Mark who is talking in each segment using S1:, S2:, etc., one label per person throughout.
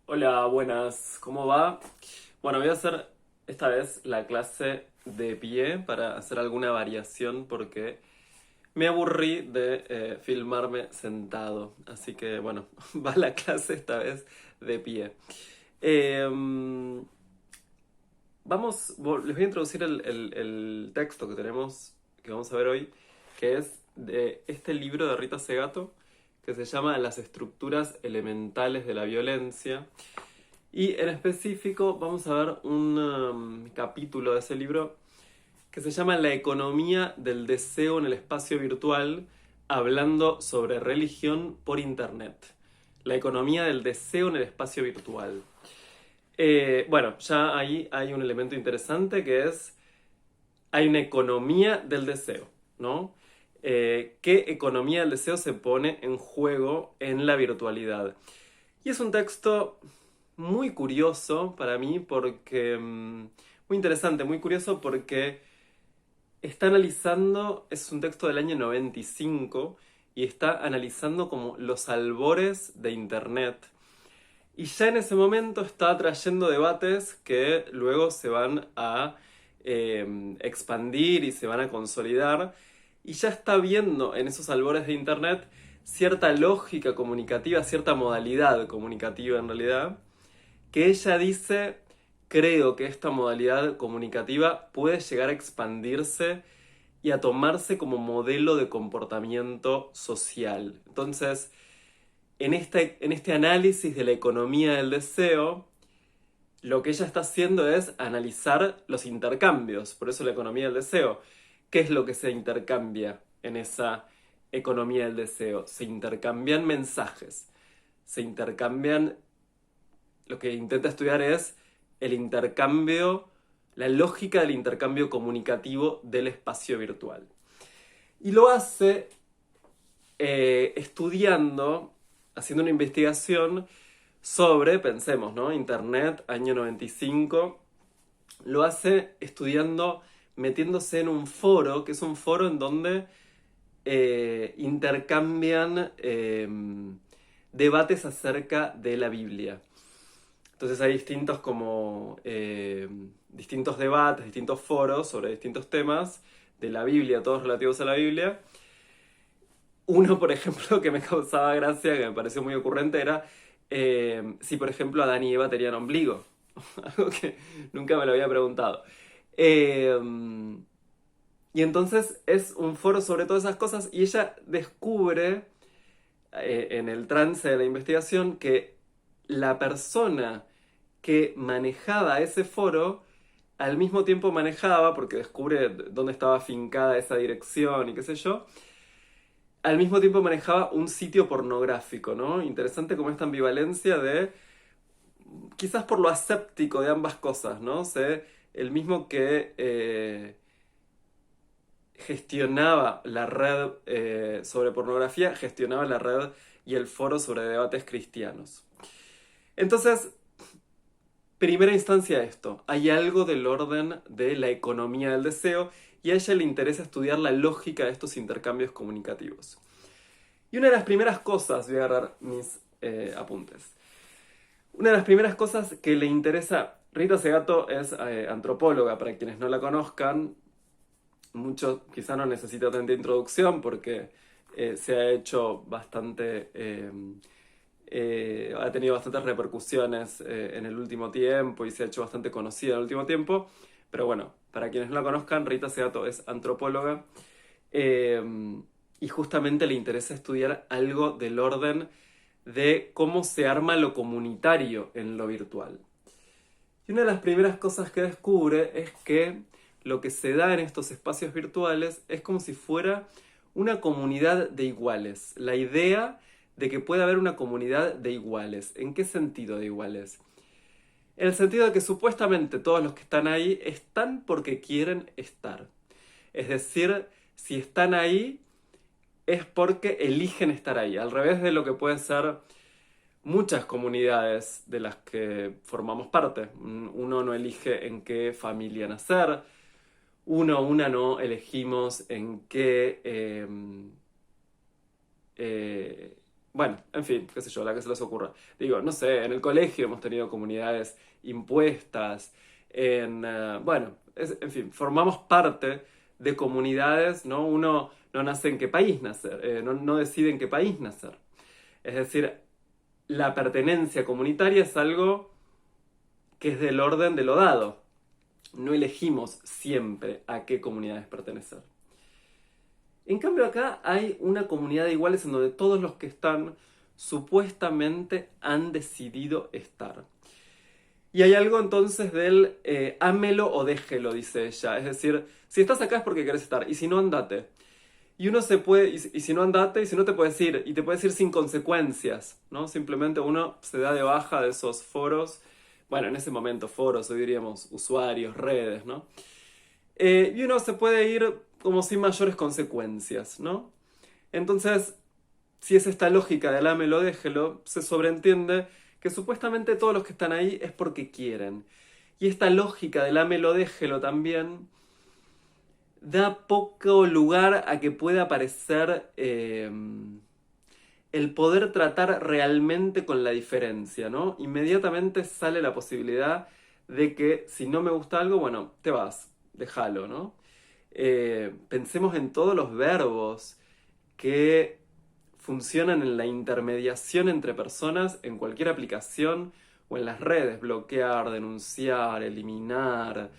S1: Hola, buenas, ¿cómo va? Bueno, voy a hacer esta vez la clase de pie para hacer alguna variación porque me aburrí de filmarme sentado. Así que bueno, va la clase esta vez de pie. Em, les voy a introducir el texto que tenemos, que vamos a ver hoy, que es de este libro de Rita Segato, que se llama Las estructuras elementales de la violencia. Y en específico vamos a ver un capítulo de ese libro que se llama La economía del deseo en el espacio virtual, hablando sobre religión por Internet. La economía del deseo en el espacio virtual. Bueno, ya ahí hay un elemento interesante que es, hay una economía del deseo, ¿no? ¿Qué economía del deseo se pone en juego en la virtualidad? Y es un texto muy curioso para mí porque... muy interesante, muy curioso porque está analizando, es un texto del año 95 y está analizando como los albores de Internet. Y ya en ese momento está trayendo debates que luego se van a expandir y se van a consolidar. Y ya está viendo en esos albores de Internet cierta lógica comunicativa, cierta modalidad comunicativa en realidad, que ella dice, creo que esta modalidad comunicativa puede llegar a expandirse y a tomarse como modelo de comportamiento social. Entonces, en este análisis de la economía del deseo, lo que ella está haciendo es analizar los intercambios, por eso la economía del deseo. ¿Qué es lo que se intercambia en esa economía del deseo? Se intercambian mensajes, se intercambian, lo que intenta estudiar es el intercambio, la lógica del intercambio comunicativo del espacio virtual. Y lo hace estudiando, haciendo una investigación sobre, pensemos, ¿no? Internet, año 95, lo hace estudiando, metiéndose en un foro, que es un foro en donde intercambian debates acerca de la Biblia. Entonces hay distintos como distintos debates, distintos foros sobre distintos temas de la Biblia, todos relativos a la Biblia. Uno, por ejemplo, que me causaba gracia, que me pareció muy ocurrente, era si, por ejemplo, Adán y Eva tenían ombligo. Algo que nunca me lo había preguntado. Eh, y entonces es un foro sobre todas esas cosas y ella descubre en el trance de la investigación que la persona que manejaba ese foro al mismo tiempo manejaba, porque descubre dónde estaba afincada esa dirección y qué sé yo, al mismo tiempo manejaba un sitio pornográfico, ¿no? Interesante como esta ambivalencia de, quizás por lo aséptico de ambas cosas, ¿no? El mismo que gestionaba la red sobre pornografía, gestionaba la red y el foro sobre debates cristianos. Entonces, primera instancia esto, hay algo del orden de la economía del deseo y a ella le interesa estudiar la lógica de estos intercambios comunicativos. Y una de las primeras cosas, voy a agarrar mis apuntes, una de las primeras cosas que le interesa, Rita Segato es antropóloga, para quienes no la conozcan, mucho quizá no necesita tanta introducción porque se ha hecho bastante, ha tenido bastantes repercusiones en el último tiempo y se ha hecho bastante conocida en el último tiempo. Pero bueno, para quienes no la conozcan, Rita Segato es antropóloga eh, y justamente le interesa estudiar algo del orden de cómo se arma lo comunitario en lo virtual. Y una de las primeras cosas que descubre es que lo que se da en estos espacios virtuales es como si fuera una comunidad de iguales. La idea de que puede haber una comunidad de iguales. ¿En qué sentido de iguales? En el sentido de que supuestamente todos los que están ahí están porque quieren estar. Es decir, si están ahí es porque eligen estar ahí. Al revés de lo que puede ser muchas comunidades de las que formamos parte. Uno no elige en qué familia nacer, uno o una no elegimos en qué, bueno, en fin, qué sé yo, la que se les ocurra. Digo, no sé, en el colegio hemos tenido comunidades impuestas, bueno, en fin, formamos parte de comunidades, ¿no? Uno no nace en qué país nacer, no decide en qué país nacer. Es decir, la pertenencia comunitaria es algo que es del orden de lo dado. No elegimos siempre a qué comunidades pertenecer. En cambio acá hay una comunidad de iguales en donde todos los que están supuestamente han decidido estar. Y hay algo entonces del ámelo o déjelo, dice ella. Es decir, si estás acá es porque querés estar, y si no, andate. Y uno se puede, y si no, andate, y si no, te puedes ir, y te puedes ir sin consecuencias, ¿no? Simplemente uno se da de baja de esos foros, bueno, en ese momento foros, hoy diríamos usuarios, redes, ¿no? Y uno se puede ir como sin mayores consecuencias, ¿no? Entonces, si es esta lógica del ámelo, déjelo, se sobreentiende que supuestamente todos los que están ahí es porque quieren. Y esta lógica del ámelo, déjelo también da poco lugar a que pueda aparecer el poder tratar realmente con la diferencia, ¿no? Inmediatamente sale la posibilidad de que si no me gusta algo, bueno, te vas, déjalo, ¿no? Pensemos en todos los verbos que funcionan en la intermediación entre personas en cualquier aplicación o en las redes, bloquear, denunciar, eliminar,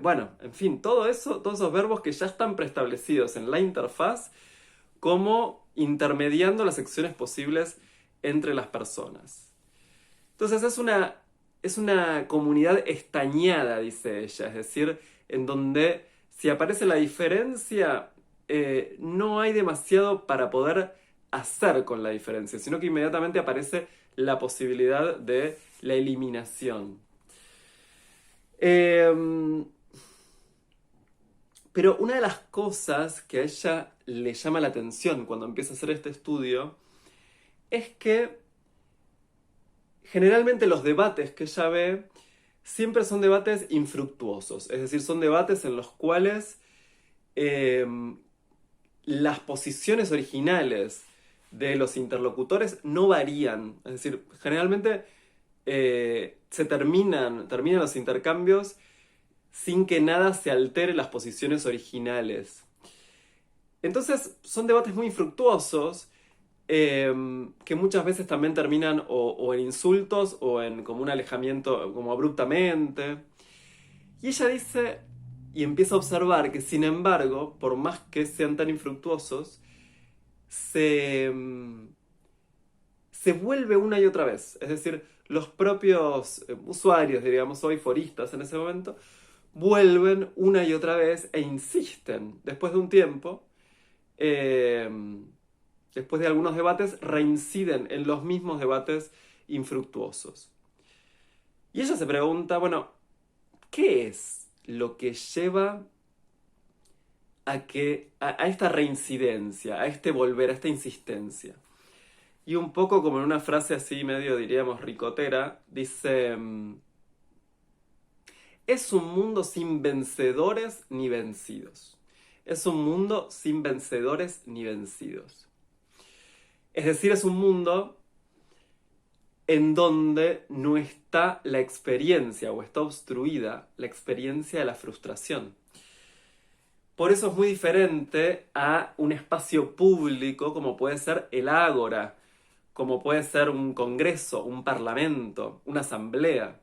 S1: bueno, en fin, todo eso, todos esos verbos que ya están preestablecidos en la interfaz como intermediando las acciones posibles entre las personas. Entonces es una comunidad estañada, dice ella, es decir, en donde si aparece la diferencia, no hay demasiado para poder hacer con la diferencia, sino que inmediatamente aparece la posibilidad de la eliminación. Pero una de las cosas que a ella le llama la atención cuando empieza a hacer este estudio es que generalmente los debates que ella ve siempre son debates infructuosos, es decir, son debates en los cuales eh, las posiciones originales de los interlocutores no varían, es decir, generalmente se terminan los intercambios sin que nada se altere las posiciones originales. Entonces son debates muy infructuosos que muchas veces también terminan o en insultos o en como un alejamiento como abruptamente. Y ella dice y empieza a observar que sin embargo, por más que sean tan infructuosos, se vuelve una y otra vez. Es decir, los propios usuarios, diríamos hoy, foristas en ese momento, vuelven una y otra vez e insisten, después de un tiempo, eh, después de algunos debates, reinciden en los mismos debates infructuosos. Y ella se pregunta, bueno, ¿qué es lo que lleva a esta reincidencia, a este volver, a esta insistencia? Y un poco como en una frase así medio diríamos ricotera, dice, es un mundo sin vencedores ni vencidos. Es un mundo sin vencedores ni vencidos. Es decir, es un mundo en donde no está la experiencia o está obstruida la experiencia de la frustración. Por eso es muy diferente a un espacio público como puede ser el ágora, como puede ser un congreso, un parlamento, una asamblea.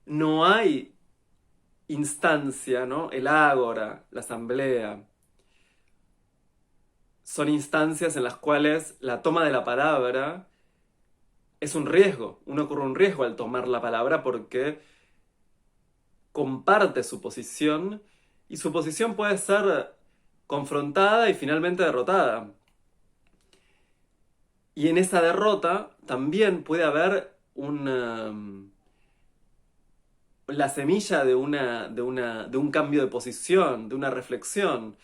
S1: No hay instancia, ¿no? El ágora, la asamblea. Son instancias en las cuales la toma de la palabra es un riesgo. Uno corre un riesgo al tomar la palabra porque comparte su posición y su posición puede ser confrontada y finalmente derrotada. Y en esa derrota también puede haber la semilla de un cambio de posición, de una reflexión.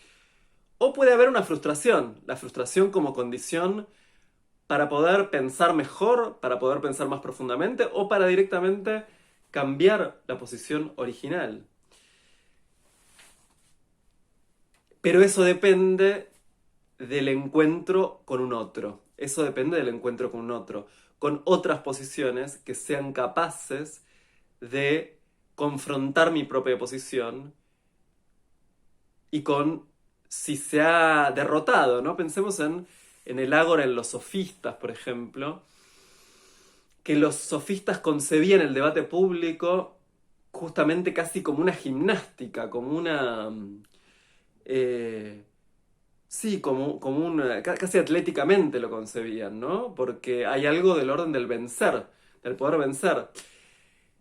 S1: O puede haber una frustración, la frustración como condición para poder pensar mejor, para poder pensar más profundamente o para directamente cambiar la posición original. Pero eso depende del encuentro con un otro. Eso depende del encuentro con un otro. Con otras posiciones que sean capaces de confrontar mi propia posición y con si se ha derrotado, ¿no? Pensemos en el ágora, en los sofistas, por ejemplo, que los sofistas concebían el debate público justamente casi como una gimnástica, como una... eh, sí, como una... casi atléticamente lo concebían, ¿no? Porque hay algo del orden del vencer, del poder vencer.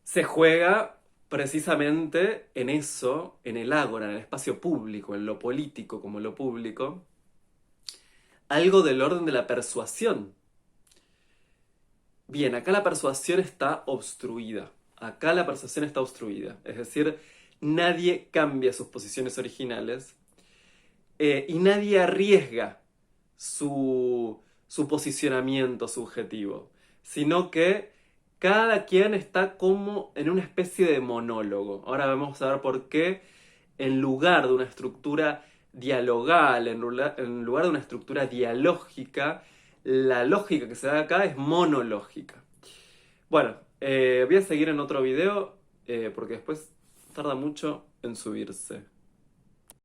S1: Se juega precisamente en eso, en el ágora, en el espacio público, en lo político como lo público, algo del orden de la persuasión. Bien, acá la persuasión está obstruida. Acá la persuasión está obstruida. Es decir, nadie cambia sus posiciones originales y nadie arriesga su posicionamiento subjetivo, sino que cada quien está como en una especie de monólogo. Ahora vamos a ver por qué, en lugar de una estructura dialogal, en lugar de una estructura dialógica, la lógica que se da acá es monológica. Bueno, voy a seguir en otro video porque después tarda mucho en subirse.